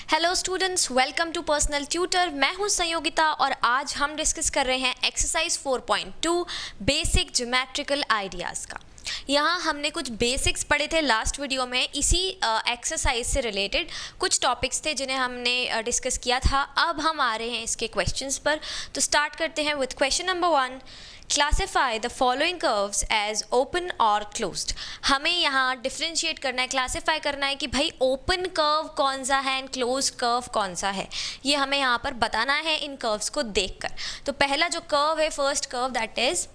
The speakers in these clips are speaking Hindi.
Hello students, welcome to personal tutor. मैं हूं संयोगिता और आज हम डिस्कस कर रहे हैं एक्सरसाइज 4.2 बेसिक ज्योमेट्रिकल आइडियाज़ का। यहाँ हमने कुछ बेसिक्स पढ़े थे लास्ट वीडियो में। इसी एक्सरसाइज से रिलेटेड कुछ टॉपिक्स थे जिन्हें हमने डिस्कस किया था। अब हम आ रहे हैं इसके क्वेश्चंस पर। तो स्टार्ट करते हैं with question number 1। Classify the following curves as open और क्लोज्ड। हमें यहाँ डिफ्रेंशिएट करना है, क्लासीफाई करना है कि भाई ओपन कर्व कौन सा है एंड क्लोज कर्व कौन सा है। ये हमें यहाँ पर बताना है इन कर्व्स को देखकर। तो पहला जो कर्व है, first curve, that is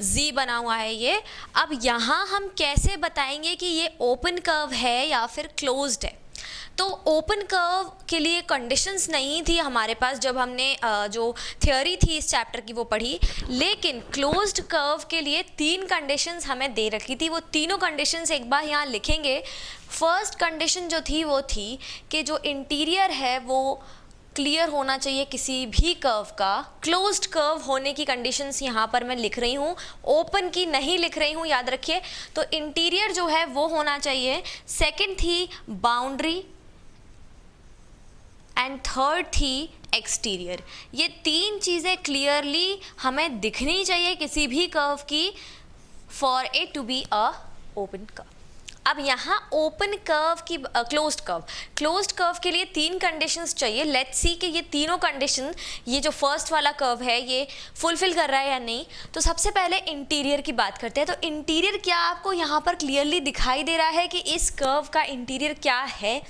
Z बना हुआ है ये। अब यहाँ हम कैसे बताएंगे कि ये ओपन कर्व है या फिर क्लोज्ड है? तो ओपन कर्व के लिए कंडीशंस नहीं थी हमारे पास जब हमने जो थ्योरी थी इस चैप्टर की वो पढ़ी, लेकिन क्लोज्ड कर्व के लिए 3 कंडीशंस हमें दे रखी थी। वो तीनों कंडीशंस एक बार यहाँ लिखेंगे। फर्स्ट कंडीशन जो थी वो थी कि जो इंटीरियर है वो क्लियर होना चाहिए किसी भी कर्व का। क्लोज्ड कर्व होने की कंडीशंस यहाँ पर मैं लिख रही हूँ, ओपन की नहीं लिख रही हूँ, याद रखिए। तो इंटीरियर जो है वो होना चाहिए। सेकंड थी बाउंड्री एंड थर्ड थी एक्सटीरियर। ये 3 चीज़ें क्लियरली हमें दिखनी चाहिए किसी भी कर्व की for it to be a open curve. अब यहाँ ओपन कर्व की क्लोज्ड कर्व के लिए 3 कंडीशंस चाहिए। लेट्स सी कि ये तीनों कंडीशन ये जो फर्स्ट वाला कर्व है ये फुलफिल कर रहा है या नहीं। तो सबसे पहले इंटीरियर की बात करते हैं। तो इंटीरियर क्या आपको यहाँ पर क्लियरली दिखाई दे रहा है कि इस कर्व का इंटीरियर क्या है?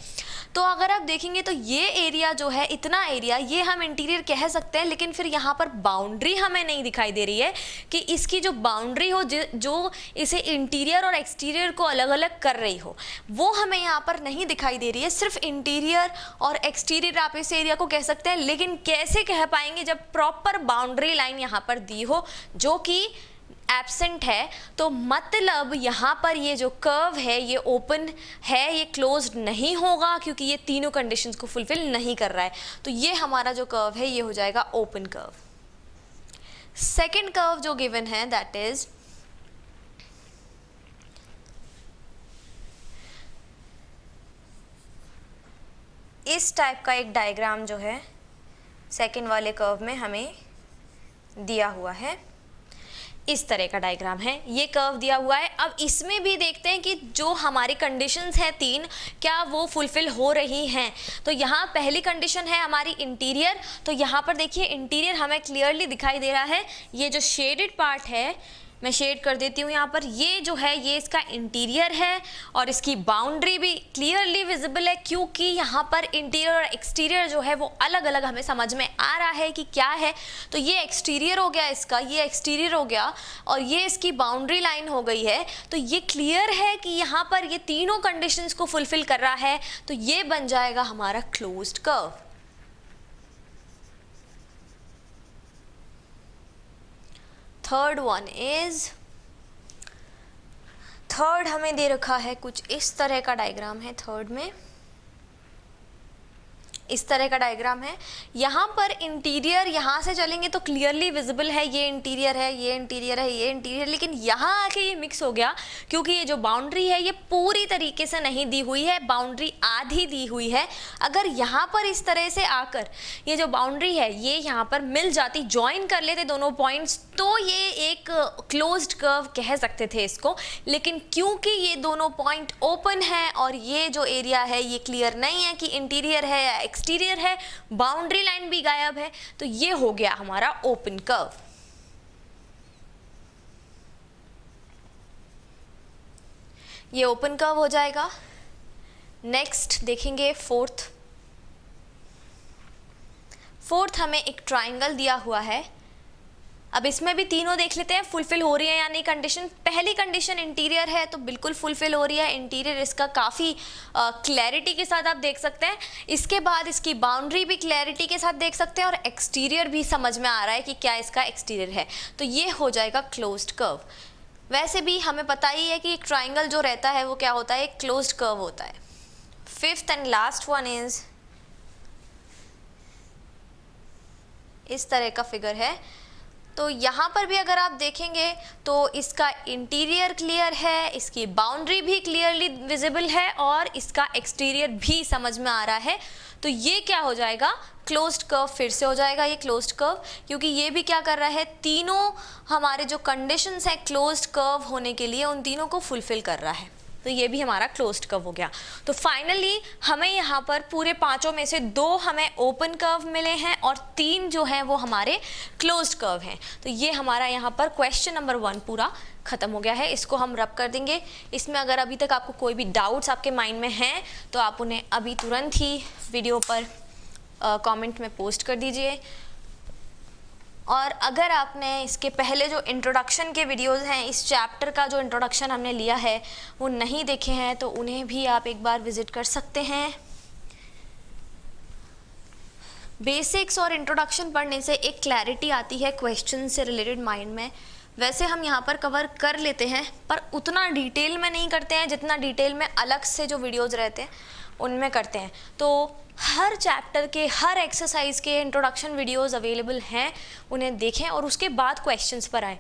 तो अगर आप देखेंगे तो ये एरिया जो है, इतना एरिया, ये हम इंटीरियर कह सकते हैं। लेकिन फिर यहाँ पर बाउंड्री हमें नहीं दिखाई दे रही है कि इसकी जो बाउंड्री हो जो इसे इंटीरियर और एक्सटीरियर को अलग अलग कर रही हो, वो हमें यहाँ पर नहीं दिखाई दे रही है। सिर्फ इंटीरियर और एक्सटीरियर आप इस एरिया को कह सकते हैं। लेकिन कैसे कह पाएंगे जब प्रॉपर बाउंड्री लाइन यहाँ पर दी हो जो कि एब्सेंट है? तो मतलब यहाँ पर ये जो कर्व है ये ओपन है, ये क्लोज्ड नहीं होगा क्योंकि ये तीनों कंडीशंस को फुलफिल नहीं कर रहा है। तो ये हमारा जो कर्व है ये हो जाएगा ओपन कर्व। सेकंड कर्व जो गिवन है दैट इज इस टाइप का एक डायग्राम जो है सेकंड वाले कर्व में हमें दिया हुआ है। इस तरह का डायग्राम है, ये कर्व दिया हुआ है। अब इसमें भी देखते हैं कि जो हमारी कंडीशंस हैं 3, क्या वो फुलफिल हो रही हैं। तो यहाँ पहली कंडीशन है हमारी इंटीरियर। तो यहाँ पर देखिए इंटीरियर हमें क्लियरली दिखाई दे रहा है। ये जो शेडेड पार्ट है, मैं शेड कर देती हूँ यहाँ पर, ये जो है ये इसका इंटीरियर है और इसकी बाउंड्री भी क्लियरली विजिबल है क्योंकि यहाँ पर इंटीरियर और एक्सटीरियर जो है वो अलग अलग हमें समझ में आ रहा है कि क्या है। तो ये एक्सटीरियर हो गया इसका, ये एक्सटीरियर हो गया और ये इसकी बाउंड्री लाइन हो गई है। तो ये क्लियर है कि यहाँ पर ये तीनों कंडीशंस को फुलफिल कर रहा है। तो ये बन जाएगा हमारा closed curve. Third one is, third हमें दे रखा है कुछ इस तरह का डायग्राम है। थर्ड में इस तरह का डायग्राम है। यहाँ पर इंटीरियर यहाँ से चलेंगे तो क्लियरली विजिबल है, ये इंटीरियर है, ये इंटीरियर है, ये इंटीरियर। लेकिन यहाँ आके ये मिक्स हो गया क्योंकि ये जो बाउंड्री है ये पूरी तरीके से नहीं दी हुई है, बाउंड्री आधी दी हुई है। अगर यहाँ पर इस तरह से आकर ये जो बाउंड्री है ये यहाँ पर मिल जाती, ज्वाइन कर लेते दोनों पॉइंट्स, तो ये एक क्लोज्ड कर्व कह सकते थे इसको। लेकिन क्योंकि ये दोनों पॉइंट ओपन है और ये जो एरिया है ये क्लियर नहीं है कि इंटीरियर है या एक्सटीरियर है, बाउंड्री लाइन भी गायब है, तो ये हो गया हमारा ओपन कर्व। ये ओपन कर्व हो जाएगा। नेक्स्ट देखेंगे फोर्थ हमें एक ट्राइंगल दिया हुआ है। अब इसमें भी तीनों देख लेते हैं फुलफिल हो रही है या नहीं कंडीशन। पहली कंडीशन इंटीरियर है तो बिल्कुल फुलफिल हो रही है, इंटीरियर इसका काफ़ी क्लैरिटी के साथ आप देख सकते हैं। इसके बाद इसकी बाउंड्री भी क्लैरिटी के साथ देख सकते हैं और एक्सटीरियर भी समझ में आ रहा है कि क्या इसका एक्सटीरियर है। तो ये हो जाएगा क्लोज्ड कर्व। वैसे भी हमें पता ही है कि एक ट्राइंगल जो रहता है वो क्या होता है, एक क्लोज्ड कर्व होता है। Fifth and last one is इस तरह का फिगर है। तो यहाँ पर भी अगर आप देखेंगे तो इसका इंटीरियर क्लियर है, इसकी बाउंड्री भी क्लियरली विजिबल है और इसका एक्सटीरियर भी समझ में आ रहा है। तो ये क्या हो जाएगा, क्लोज्ड कर्व फिर से हो जाएगा ये क्लोज्ड कर्व, क्योंकि ये भी क्या कर रहा है, तीनों हमारे जो कंडीशंस है क्लोज्ड कर्व होने के लिए उन तीनों को फुलफिल कर रहा है। तो ये भी हमारा क्लोज्ड कर्व हो गया। तो फाइनली हमें यहाँ पर पूरे पांचों में से 2 हमें ओपन कर्व मिले हैं और 3 जो हैं वो हमारे क्लोज्ड कर्व हैं। तो ये हमारा यहाँ पर क्वेश्चन नंबर 1 पूरा खत्म हो गया है। इसको हम रब कर देंगे। इसमें अगर अभी तक आपको कोई भी डाउट्स आपके माइंड में हैं तो आप उन्हें अभी तुरंत ही वीडियो पर कमेंट में पोस्ट कर दीजिए। और अगर आपने इसके पहले जो इंट्रोडक्शन के वीडियोस हैं, इस चैप्टर का जो इंट्रोडक्शन हमने लिया है वो नहीं देखे हैं तो उन्हें भी आप एक बार विजिट कर सकते हैं। बेसिक्स और इंट्रोडक्शन पढ़ने से एक क्लैरिटी आती है क्वेश्चन से रिलेटेड माइंड में। वैसे हम यहाँ पर कवर कर लेते हैं पर उतना डिटेल में नहीं करते हैं जितना डिटेल में अलग से जो वीडियोज़ रहते हैं उनमें करते हैं। तो हर चैप्टर के हर एक्सरसाइज के इंट्रोडक्शन वीडियोस अवेलेबल हैं, उन्हें देखें और उसके बाद क्वेश्चंस पर आएँ।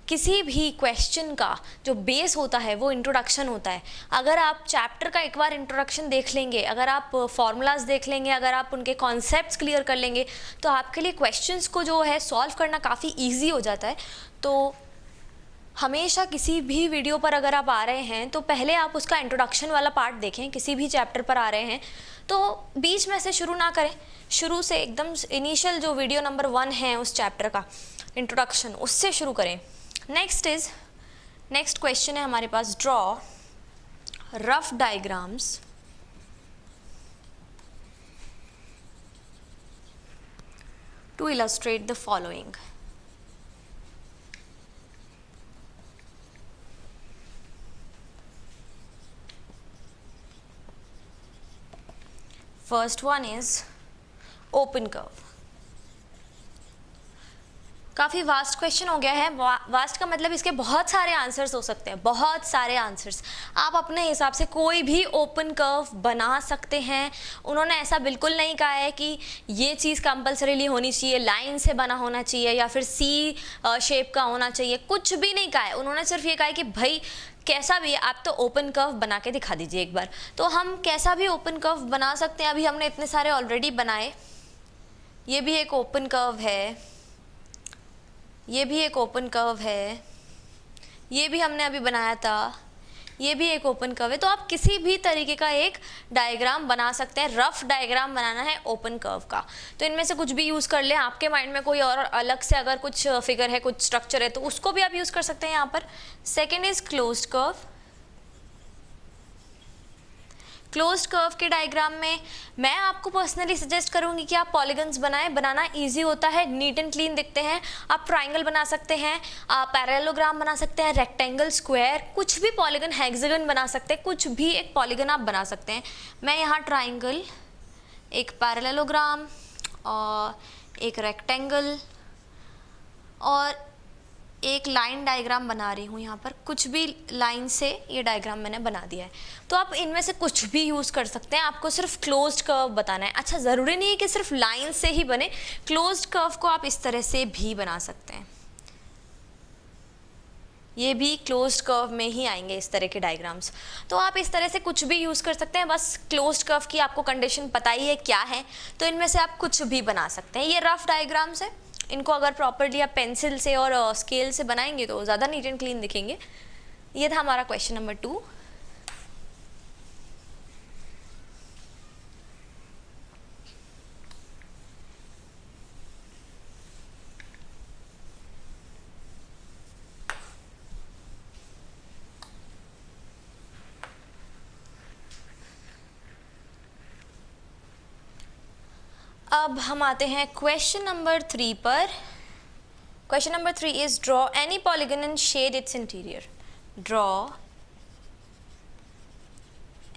किसी भी क्वेश्चन का जो बेस होता है वो इंट्रोडक्शन होता है। अगर आप चैप्टर का एक बार इंट्रोडक्शन देख लेंगे, अगर आप फॉर्मूलाज देख लेंगे, अगर आप उनके कॉन्सेप्ट्स क्लियर कर लेंगे तो आपके लिए क्वेश्चंस को जो है सॉल्व करना काफ़ी ईजी हो जाता है। तो हमेशा किसी भी वीडियो पर अगर आप आ रहे हैं तो पहले आप उसका इंट्रोडक्शन वाला पार्ट देखें। किसी भी चैप्टर पर आ रहे हैं तो बीच में से शुरू ना करें, शुरू से एकदम इनिशियल जो वीडियो नंबर 1 है उस चैप्टर का इंट्रोडक्शन, उससे शुरू करें। नेक्स्ट क्वेश्चन है हमारे पास, draw rough diagrams to illustrate the following. First one is open curve. काफ़ी वास्ट क्वेश्चन हो गया है। वास्ट का मतलब इसके बहुत सारे आंसर्स हो सकते हैं, बहुत सारे आंसर्स। आप अपने हिसाब से कोई भी ओपन कर्व बना सकते हैं। उन्होंने ऐसा बिल्कुल नहीं कहा है कि ये चीज़ कंपल्सरीली होनी चाहिए, लाइन से बना होना चाहिए या फिर सी शेप का होना चाहिए, कुछ भी नहीं कहा है। उन्होंने सिर्फ ये कहा है कि भाई कैसा भी आप तो ओपन कर्व बना के दिखा दीजिए एक बार। तो हम कैसा भी ओपन कर्व बना सकते हैं। अभी हमने इतने सारे ऑलरेडी बनाए। ये भी एक ओपन कर्व है, ये भी एक ओपन कर्व है, ये भी हमने अभी बनाया था, ये भी एक ओपन कर्व है। तो आप किसी भी तरीके का एक डायग्राम बना सकते हैं। रफ डायग्राम बनाना है ओपन कर्व का तो इनमें से कुछ भी यूज़ कर लें। आपके माइंड में कोई और अलग से अगर कुछ फिगर है, कुछ स्ट्रक्चर है तो उसको भी आप यूज़ कर सकते हैं यहाँ पर। Second is closed curve. Closed curve के डायग्राम में मैं आपको पर्सनली सजेस्ट करूंगी कि आप पॉलीगन्स बनाएं। बनाना इजी होता है, नीट एंड क्लीन दिखते हैं। आप ट्राइंगल बना सकते हैं, आप पैरेललोग्राम बना सकते हैं, रेक्टेंगल, स्क्वायर, कुछ भी पॉलीगन, हेक्सागन बना सकते हैं, कुछ भी एक पॉलीगन आप बना सकते हैं। मैं यहाँ ट्राइंगल, एक पैरेललोग्राम और एक रेक्टेंगल और एक लाइन डायग्राम बना रही हूँ। यहाँ पर कुछ भी लाइन से ये डायग्राम मैंने बना दिया है। तो आप इनमें से कुछ भी यूज़ कर सकते हैं। आपको सिर्फ क्लोज्ड कर्व बताना है। अच्छा, ज़रूरी नहीं है कि सिर्फ लाइन से ही बने, क्लोज्ड कर्व को आप इस तरह से भी बना सकते हैं। ये भी क्लोज्ड कर्व में ही आएंगे इस तरह के डायग्राम्स। तो आप इस तरह से कुछ भी यूज़ कर सकते हैं। बस क्लोज्ड कर्व की आपको कंडीशन पता ही है क्या है, तो इनमें से आप कुछ भी बना सकते हैं। ये रफ डायग्राम्स है, इनको अगर प्रॉपर्ली आप पेंसिल से और स्केल से बनाएंगे तो ज़्यादा नीट एंड क्लीन दिखेंगे। ये था हमारा क्वेश्चन नंबर 2। अब हम आते हैं क्वेश्चन नंबर 3 पर। Question number 3 is draw any polygon and shade its interior. Draw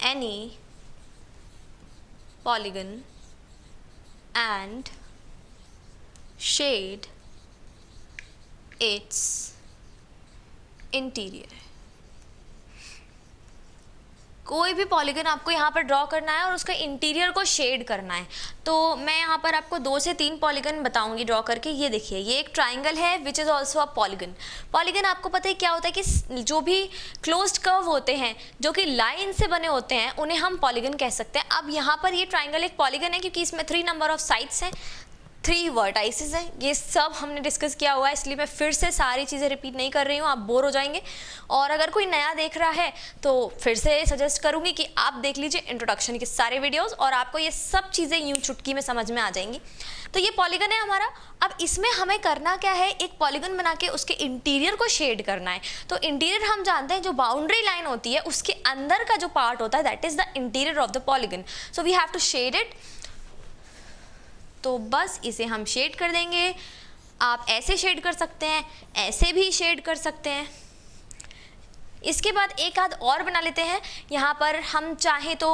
any polygon and shade its interior. कोई भी पॉलीगन आपको यहाँ पर ड्रॉ करना है और उसका इंटीरियर को शेड करना है। तो मैं यहाँ पर आपको 2 से 3 पॉलीगन बताऊंगी ड्रॉ करके। ये देखिए, ये एक ट्राइंगल है which is also a polygon. Polygon आपको पता है क्या होता है कि जो भी क्लोज्ड कर्व होते हैं, जो कि लाइन से बने होते हैं, उन्हें हम पॉलीगन कह सकते हैं। अब यहाँ पर ये ट्राइंगल एक पॉलीगन है क्योंकि इसमें 3 नंबर ऑफ साइड्स हैं, 3 वर्टाइसेस हैं। ये सब हमने डिस्कस किया हुआ है, इसलिए मैं फिर से सारी चीज़ें रिपीट नहीं कर रही हूँ, आप बोर हो जाएंगे। और अगर कोई नया देख रहा है तो फिर से सजेस्ट करूँगी कि आप देख लीजिए इंट्रोडक्शन के सारे वीडियोस और आपको ये सब चीज़ें यूँ चुटकी में समझ में आ जाएंगी। तो ये पॉलीगन है हमारा। अब इसमें हमें करना क्या है, एक पॉलीगन बना के उसके इंटीरियर को शेड करना है। तो इंटीरियर हम जानते हैं, जो बाउंड्री लाइन होती है उसके अंदर का जो पार्ट होता है, that is the interior of the polygon. So we have to shade it. तो बस इसे हम शेड कर देंगे। आप ऐसे शेड कर सकते हैं, ऐसे भी शेड कर सकते हैं। इसके बाद एक आध और बना लेते हैं। यहाँ पर हम चाहें तो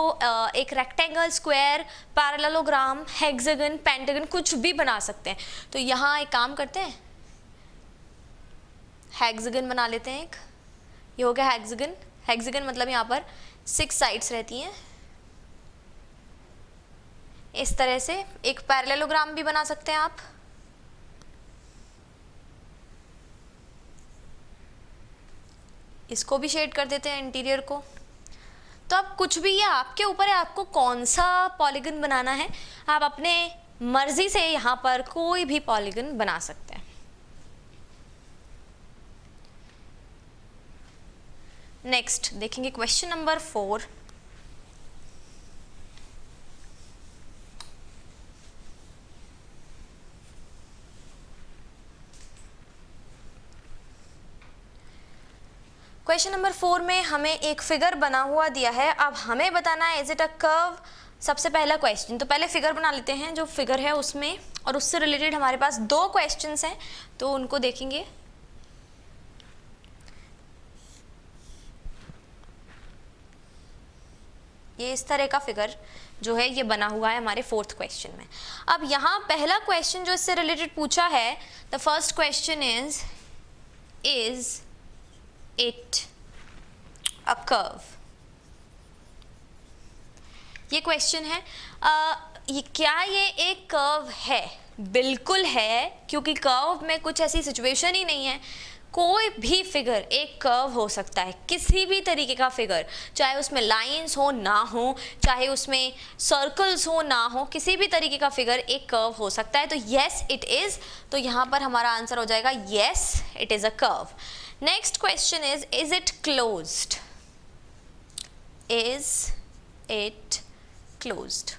एक rectangle, square, parallelogram, hexagon, pentagon कुछ भी बना सकते हैं। तो यहाँ एक काम करते हैं, हेक्सागन बना लेते हैं एक। ये हो गया हेक्सागन। हेक्सागन मतलब यहाँ पर 6 साइड्स रहती हैं। इस तरह से एक पैरेललोग्राम भी बना सकते हैं आप। इसको भी शेड कर देते हैं इंटीरियर को। तो अब कुछ भी, ये आपके ऊपर है, आपको कौन सा पॉलीगन बनाना है। आप अपने मर्जी से यहाँ पर कोई भी पॉलीगन बना सकते हैं। नेक्स्ट देखेंगे क्वेश्चन नंबर 4। क्वेश्चन नंबर 4 में हमें एक फिगर बना हुआ दिया है। अब हमें बताना है इज इट अ कर्व। सबसे पहला क्वेश्चन, तो पहले फिगर बना लेते हैं जो फिगर है उसमें, और उससे रिलेटेड हमारे पास 2 क्वेश्चंस हैं तो उनको देखेंगे। ये इस तरह का फिगर जो है ये बना हुआ है हमारे 4th क्वेश्चन में। अब यहाँ पहला क्वेश्चन जो इससे रिलेटेड पूछा है, the first question is it a curve। ये क्वेश्चन है। क्या ये एक कर्व है? बिल्कुल है, क्योंकि कर्व में कुछ ऐसी सिचुएशन ही नहीं है। कोई भी फिगर एक कर्व हो सकता है, किसी भी तरीके का फिगर, चाहे उसमें लाइंस हो ना हो, चाहे उसमें सर्कल्स हो ना हो, किसी भी तरीके का फिगर एक कर्व हो सकता है। तो येस इट इज़। तो यहाँ पर हमारा आंसर हो जाएगा yes it is a curve. Next question is it closed? Is it closed?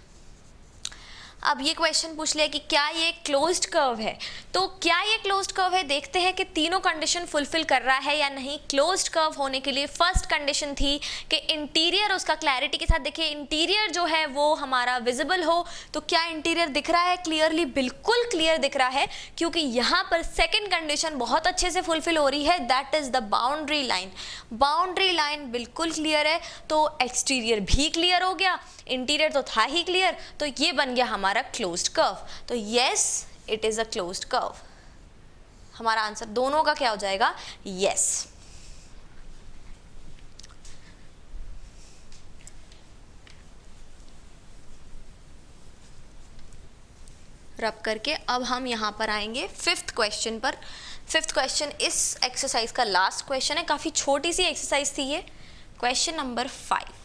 अब ये क्वेश्चन पूछ लिया कि क्या ये क्लोज्ड कर्व है। तो क्या ये क्लोज्ड कर्व है, देखते हैं कि तीनों कंडीशन फुलफिल कर रहा है या नहीं। क्लोज्ड कर्व होने के लिए फर्स्ट कंडीशन थी कि इंटीरियर उसका क्लैरिटी के साथ, देखिए इंटीरियर जो है वो हमारा विजिबल हो। तो क्या इंटीरियर दिख रहा है क्लियरली? बिल्कुल क्लियर दिख रहा है, क्योंकि यहाँ पर सेकेंड कंडीशन बहुत अच्छे से फुलफिल हो रही है, that is the boundary line. Boundary line बिल्कुल क्लियर है, तो एक्सटीरियर भी क्लियर हो गया, इंटीरियर तो था ही क्लियर, तो ये बन गया हमारा क्लोज्ड कर्व। तो yes it is a closed curve. हमारा आंसर दोनों का क्या हो जाएगा? यस। रब करके अब हम यहां पर आएंगे 5th क्वेश्चन पर। 5th क्वेश्चन इस एक्सरसाइज का लास्ट क्वेश्चन है। काफी छोटी सी एक्सरसाइज थी ये। Question number 5।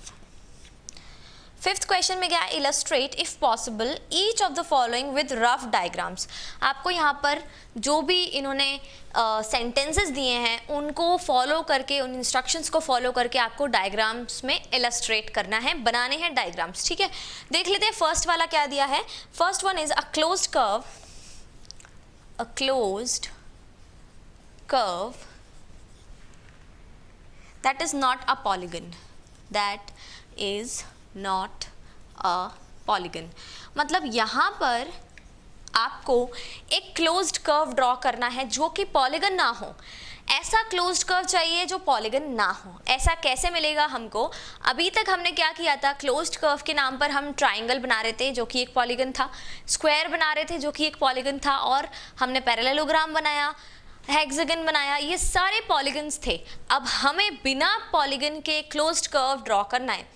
5th क्वेश्चन में क्या है, illustrate if possible each of the following with rough diagrams. आपको यहाँ पर जो भी इन्होंने सेंटेंसेस दिए हैं उनको फॉलो करके, उन इंस्ट्रक्शंस को फॉलो करके आपको डायग्राम्स में इलस्ट्रेट करना है, बनाने हैं डायग्राम्स। ठीक है, देख लेते हैं फर्स्ट वाला क्या दिया है। First one is a closed curve, a closed curve that is not a polygon, that is not a polygon. मतलब यहाँ पर आपको एक क्लोज्ड कर्व ड्रॉ करना है जो कि पॉलीगन ना हो। ऐसा क्लोज्ड कर्व चाहिए जो पॉलीगन ना हो। ऐसा कैसे मिलेगा हमको? अभी तक हमने क्या किया था, क्लोज्ड कर्व के नाम पर हम ट्राइंगल बना रहे थे जो कि एक पॉलीगन था, स्क्वायर बना रहे थे जो कि एक पॉलीगन था, और हमने पैरेललोग्राम बनाया। हेक्सागन बनाया, ये सारे पॉलीगन्स थे। अब हमें बिना पॉलीगन के क्लोज्ड कर्व ड्रॉ करना है।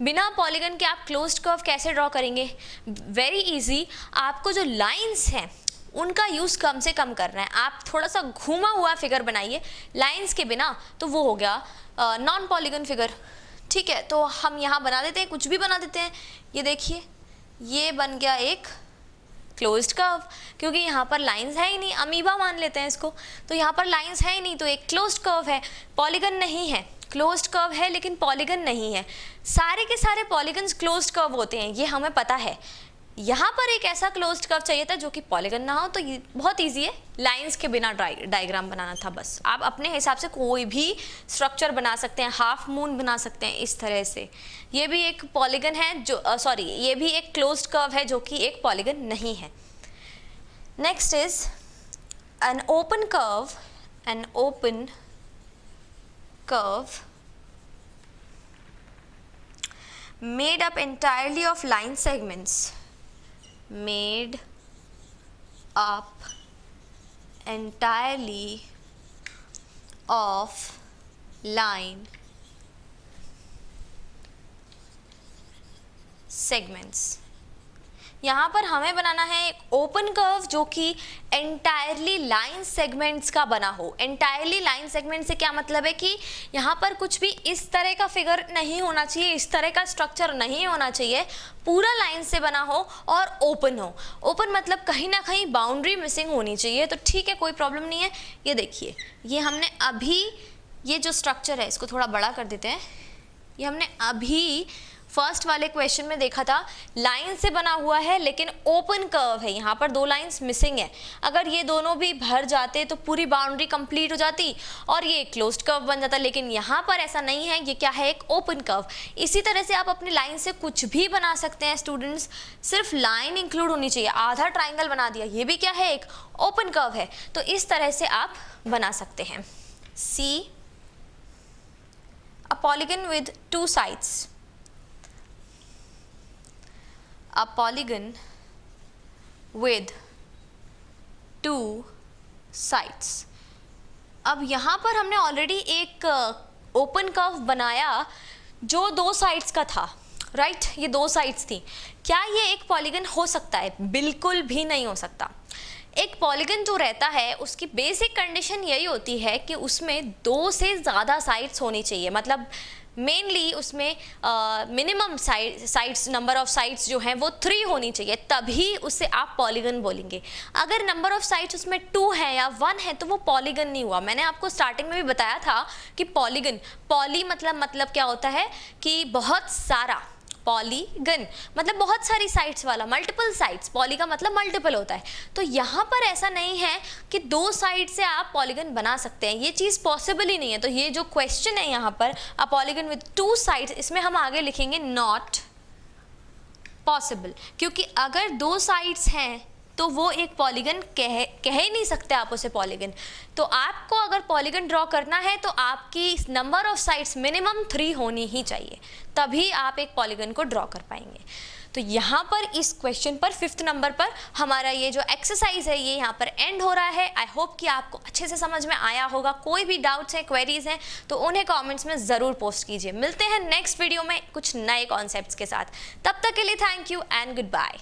बिना पॉलीगन के आप क्लोज्ड कर्व कैसे ड्रॉ करेंगे? वेरी इजी, आपको जो लाइंस हैं उनका यूज़ कम से कम करना है। आप थोड़ा सा घूमा हुआ फिगर बनाइए लाइंस के बिना, तो वो हो गया नॉन पॉलीगन फिगर। ठीक है, तो हम यहाँ बना देते हैं, कुछ भी बना देते हैं। ये देखिए, ये बन गया एक क्लोज्ड कर्व, क्योंकि यहाँ पर लाइंस है ही नहीं, अमीबा मान लेते हैं इसको, तो यहाँ पर लाइंस है ही नहीं, तो एक क्लोज्ड कर्व है, पॉलीगन नहीं है। क्लोज्ड कर्व है लेकिन पॉलीगन नहीं है। सारे के सारे पॉलीगन्स क्लोज्ड कर्व होते हैं, ये हमें पता है। यहाँ पर एक ऐसा क्लोज्ड कर्व चाहिए था जो कि पॉलीगन ना हो, तो ये बहुत इजी है, लाइंस के बिना डायग्राम बनाना था बस। आप अपने हिसाब से कोई भी स्ट्रक्चर बना सकते हैं, हाफ मून बना सकते हैं इस तरह से। ये भी एक पॉलीगन है जो ये भी एक क्लोज्ड कर्व है जो कि एक पॉलीगन नहीं है। Next is an open curve, an open curve made up entirely of line segments, made up entirely of line segments। यहाँ पर हमें बनाना है एक ओपन कर्व जो कि एंटायरली लाइन सेगमेंट्स का बना हो। एंटायरली लाइन सेगमेंट से क्या मतलब है कि यहाँ पर कुछ भी इस तरह का फिगर नहीं होना चाहिए, इस तरह का स्ट्रक्चर नहीं होना चाहिए, पूरा लाइन से बना हो और ओपन हो। ओपन मतलब कहीं ना कहीं बाउंड्री मिसिंग होनी चाहिए, तो ठीक है, कोई प्रॉब्लम नहीं है। ये देखिए, ये हमने अभी ये जो स्ट्रक्चर है इसको थोड़ा बड़ा कर देते हैं। ये हमने अभी फर्स्ट वाले क्वेश्चन में देखा था, लाइन से बना हुआ है लेकिन ओपन कर्व है, यहाँ पर दो लाइंस मिसिंग है। अगर ये दोनों भी भर जाते तो पूरी बाउंड्री कंप्लीट हो जाती और ये क्लोज्ड कर्व बन जाता, लेकिन यहाँ पर ऐसा नहीं है, ये क्या है, एक ओपन कर्व। इसी तरह से आप अपनी लाइन से कुछ भी बना सकते हैं स्टूडेंट्स, सिर्फ लाइन इंक्लूड होनी चाहिए। आधा ट्राइंगल बना दिया, ये भी क्या है, एक ओपन कर्व है, तो इस तरह से आप बना सकते हैं। See a polygon with two sides, a polygon with two sides। अब यहाँ पर हमने ऑलरेडी एक ओपन कर्व बनाया जो दो साइड्स का था, राइट? ये दो साइड्स थी। क्या ये एक पॉलीगन हो सकता है? बिल्कुल भी नहीं हो सकता। एक पॉलीगन जो रहता है उसकी बेसिक कंडीशन यही होती है कि उसमें दो से ज़्यादा साइड्स होनी चाहिए, मतलब मेनली उसमें minimum sides, number of sides जो हैं वो 3 होनी चाहिए, तभी उसे आप पॉलीगन बोलेंगे। अगर नंबर ऑफ साइड्स उसमें 2 है या 1 है तो वो पॉलीगन नहीं हुआ। मैंने आपको स्टार्टिंग में भी बताया था कि पॉलीगन, पॉली मतलब क्या होता है कि बहुत सारा, पॉलीगन मतलब बहुत सारी साइड्स वाला, मल्टीपल साइड्स, पॉली का मतलब मल्टीपल होता है। तो यहाँ पर ऐसा नहीं है कि दो साइड से आप पॉलीगन बना सकते हैं, ये चीज़ पॉसिबल ही नहीं है। तो ये जो क्वेश्चन है यहाँ पर, अ पॉलीगन विद टू साइड्स, इसमें हम आगे लिखेंगे नॉट पॉसिबल, क्योंकि अगर दो साइड्स हैं तो वो एक पॉलीगन कह ही नहीं सकते आप उसे पॉलीगन। तो आपको अगर पॉलीगन ड्रॉ करना है तो आपकी नंबर ऑफ साइड्स मिनिमम 3 होनी ही चाहिए, तभी आप एक पॉलीगन को ड्रॉ कर पाएंगे। तो यहाँ पर इस क्वेश्चन पर 5th नंबर पर हमारा ये जो एक्सरसाइज है ये यहाँ पर एंड हो रहा है। आई होप कि आपको अच्छे से समझ में आया होगा। कोई भी डाउट्स हैं, क्वेरीज हैं तो उन्हें कमेंट्स में ज़रूर पोस्ट कीजिए। मिलते हैं नेक्स्ट वीडियो में कुछ नए कॉन्सेप्ट्स के साथ। तब तक के लिए thank you and good bye.